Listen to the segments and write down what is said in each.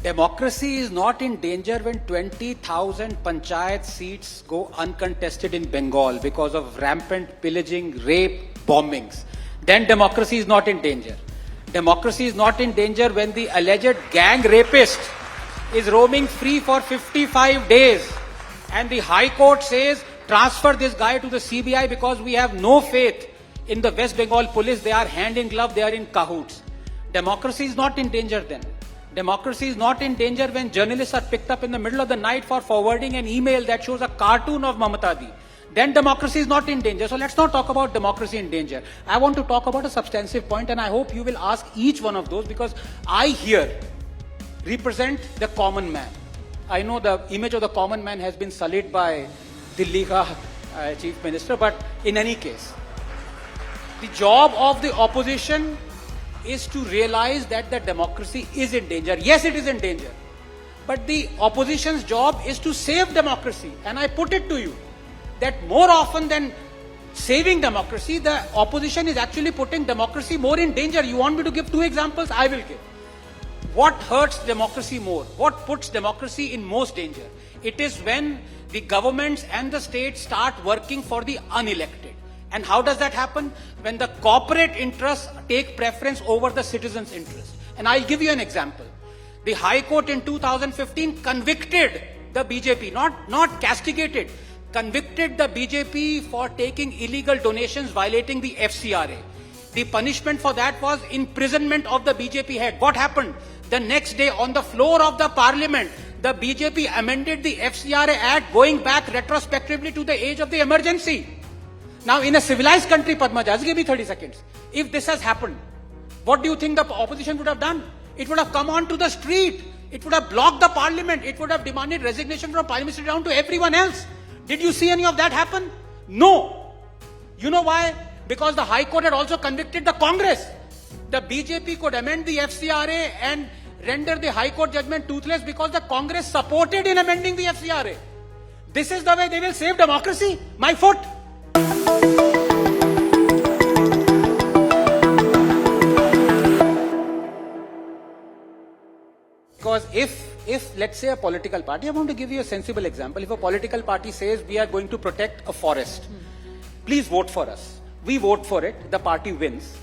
Democracy is not in danger when 20,000 panchayat seats go uncontested in Bengal because of rampant pillaging, rape, bombings. Then democracy is not in danger. Democracy is not in danger when the alleged gang rapist is roaming free for 55 days and the High Court says transfer this guy to the CBI because we have no faith in the West Bengal police. They are hand in glove, they are in cahoots. Democracy is not in danger then. Democracy is not in danger when journalists are picked up in the middle of the night for forwarding an email that shows a cartoon of Mamata Di. Then democracy is not in danger. So let's not talk about democracy in danger. I want to talk about a substantive point, and I hope you will ask each one of those because I here represent the common man. I know the image of the common man has been sullied by Delhi ka Chief Minister, but in any case, the job of the opposition is to realize that the democracy is in danger. Yes, it is in danger. But the opposition's job is to save democracy. And I put it to you that more often than saving democracy, the opposition is actually putting democracy more in danger. You want me to give two examples? I will give. What hurts democracy more? What puts democracy in most danger? It is when the governments and the states start working for the unelected. And how does that happen? When the corporate interests take preference over the citizens' interest. And I'll give you an example. The High Court in 2015 convicted the BJP, not castigated, convicted the BJP for taking illegal donations violating the FCRA. The punishment for that was imprisonment of the BJP head. What happened? The next day on the floor of the parliament, the BJP amended the FCRA Act going back retrospectively to the age of the emergency. Now, in a civilized country, Padma, just give me 30 seconds. If this has happened, what do you think the opposition would have done? It would have come onto the street. It would have blocked the parliament. It would have demanded resignation from Prime Minister down to everyone else. Did you see any of that happen? No. You know why? Because the High Court had also convicted the Congress. The BJP could amend the FCRA and render the High Court judgment toothless because the Congress supported in amending the FCRA. This is the way they will save democracy? My foot. Because if let's say a political party, I want to give you a sensible example. If a political party says we are going to protect a forest, please vote for us. We vote for it, the party wins.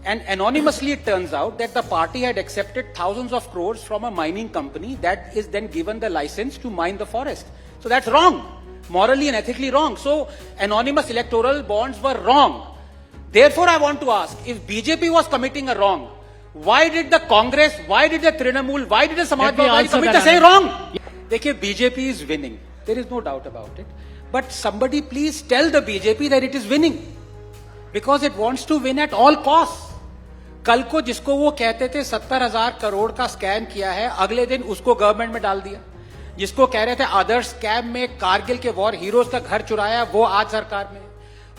And anonymously it turns out that the party had accepted thousands of crores from a mining company that is then given the license to mine the forest. So that's wrong. Morally and ethically wrong. So anonymous electoral bonds were wrong. Therefore I want to ask, if BJP was committing a wrong, why did the Congress, why did the Trinamool, why did the Samajwadi commit the same wrong? Dekhiye, BJP is winning. There is no doubt about it. But somebody please tell the BJP that it is winning. Because it wants to win at all costs. कल को जिसको वो कहते थे 70,000 करोड़ का scam किया है, अगले दिन उसको गवर्नमेंट में डाल दिया. जिसको कह रहे थे अदर स्कैम में कारगिल के वॉर हीरोज का घर चुराया, वो आज सरकार में.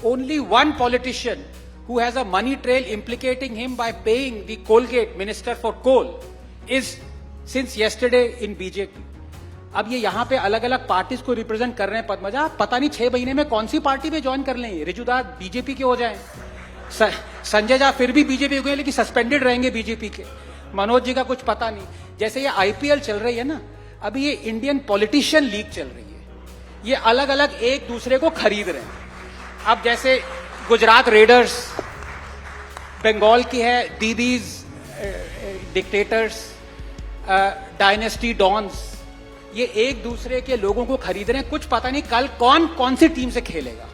Only one politician who has a money trail implicating him by paying the Colgate Minister for Coal is since yesterday in BJP. अब ये यहाँ पे अलग अलग पार्टीज को रिप्रेजेंट कर रहे हैं पद्मजा. पता नहीं 6 महीने में कौन सी पार्टी में ज्वाइन कर लें. रिजुदा बीजेपी के हो जाएं, संजय झा फिर भी बीजेपी हो गए लेकिन सस्पेंडेड रहेंगे बीजेपी के. मनोज जी का कुछ पता नहीं. जैसे ये आईपीएल चल रही है ना, अभी ये इंडियन पॉलिटिशियन लीग चल रही है. ये अलग अलग एक दूसरे को खरीद रहे हैं. अब जैसे गुजरात रेडर्स, बंगाल की है दीदीज डिक्टेटर्स, डायनेस्टी डॉन्स, ये एक दूसरे के लोगों को खरीद रहे हैं. कुछ पता नहीं कल कौन सी टीम से खेलेगा.